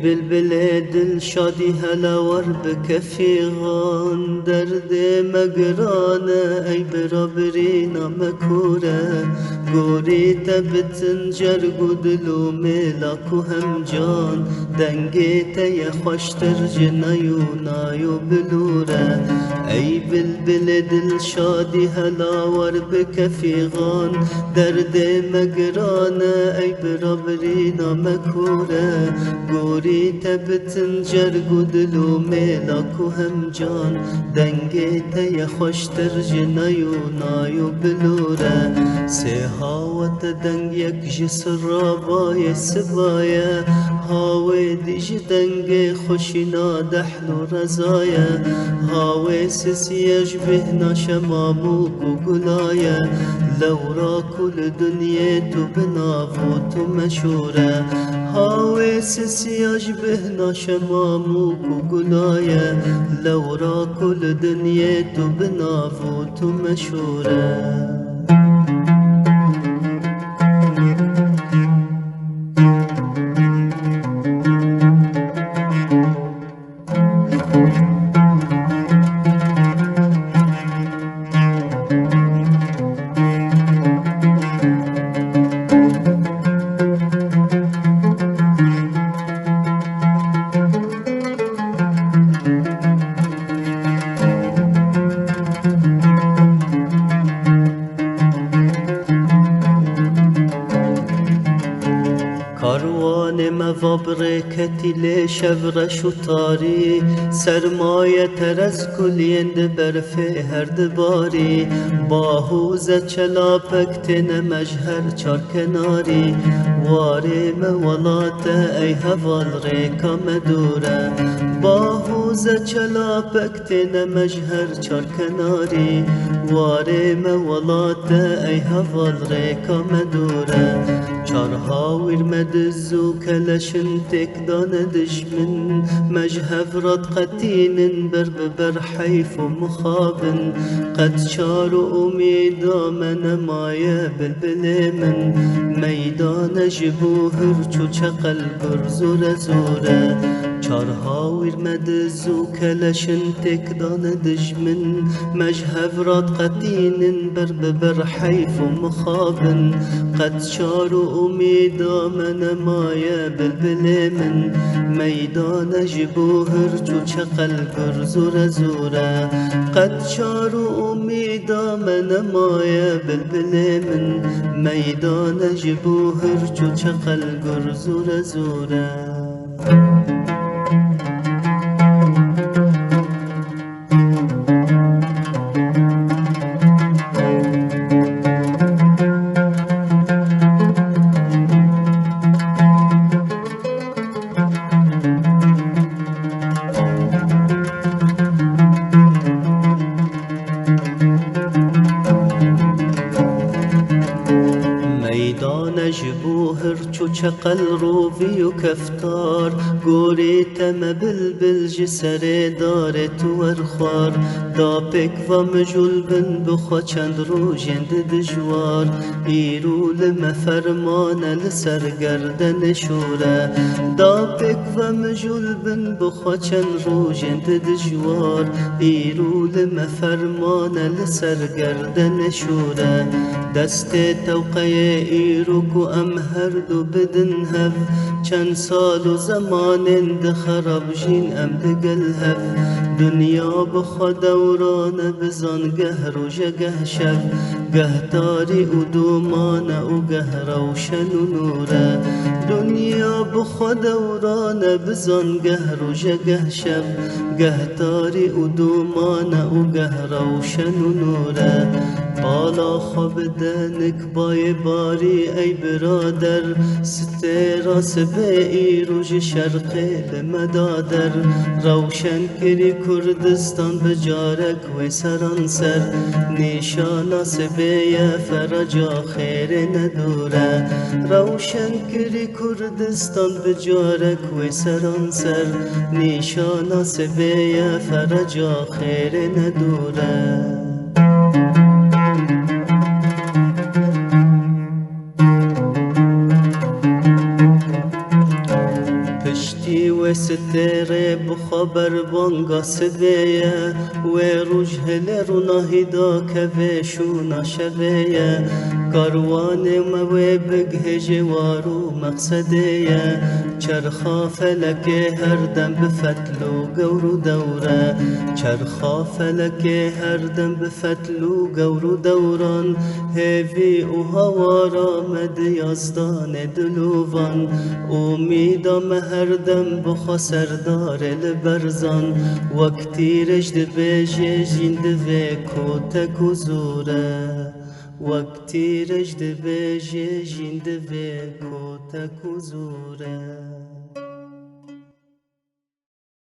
بلبل دل شادی هلا ور بکفیغان درد مگرانه ای برابرینا مکوره گوری تبتن جرگو دلو ملاکو هم جان دنگی تی خوشتر جنایو نایو بلوره ای بلبل دل شادی هلا ور بکفیغان درد مگرانه ای برابرینا مکوره گوری تبتن جرگو دلو ملاکو هم جان دنگی تی خوشتر جنایو نایو بلوره سه هاوت دنگ یک جسر رابای سبایه هاوی دیج دنگ خوشینا دحلو رزایه هاوی سسیج بهنا شمامو گلایه لورا کل دنیا تو بنافو تو مشوره هاوی سسیج بهنا شمامو گلایه لورا کل دنیا تو بنافو تو مشوره کاروان موابر کتیل شبرش و تاری سرمایه تر از کلید برف هرد باری باهوز چلاپک تن مجهر چار کناری واری مولات ای هوال ریکا مدوره باهوز چلاپک تن مجهر چار کناری واری مولات ای هوال ریکا مدوره چارها ويرمدزو كلشن تكدان دشمن مجهف رد قتين بر حيف مخابن قد شارو أميدا من مايا بلبل من ميدان جبوهر چو چقل برزور زوره چارها ويرمدزو كلشن تكدان دشمن مجهف رد قتين بر حيف مخابن قد شارو أميدا من مايا بلبل من ميدان جبوهر چو چقل برزور زوره قد شارو أميدا من مايا بلبل من ميدان جبوهر چو چقل برزور زوره ميدان جبوهر چو چقل روبي و كفتار گوری تم بلبل جسر دار تو ورخوار دا پک و مجول بن بخوا چند رو جند دجوار ایرو لمفرمان لسر گردن شوره دا پک و مجول بن بخوا چند رو جند دجوار ایرو لمفرمان لسر گردن شوره دست توقع ایروکو ام هر دو بدن هف چند سال و زمان دخراب جین ام دگل هف دنیا بخوا دوران بزان گهر و جگه شف گه تاری و دومان و گه روشن و نوره دنیا بخوا دوران بزان گهر و جگه شف گه تاری و دومان و گه روشن و نوره بالا خواب دنک بای باری ای برادر ستراس به ایروج شرقی بمدادر روشن کری کردستان بجارک و سرانسر نیشاناس به فرجا خیر ندوره روشن کری کردستان بجارک و سرانسر نیشاناس به فرجا خیر ندوره پشتی پشتی و ستره بخبر بانگا سبیه و روش هل روناهیدا که وشونا شویه کاروان موی بگه جوارو مقصدیه چرخا فلک هر دم بفتلو گورو دوره چرخا فلک هر دم بفتلو گورو دوران هیوی و هوارا مد یازدان دلوان امیدام هر دم بخوا سردار لبرزان وقتی رجد بیجه جیند و کتک و زوره وقتی رجد بیجه جیند و کتک و زوره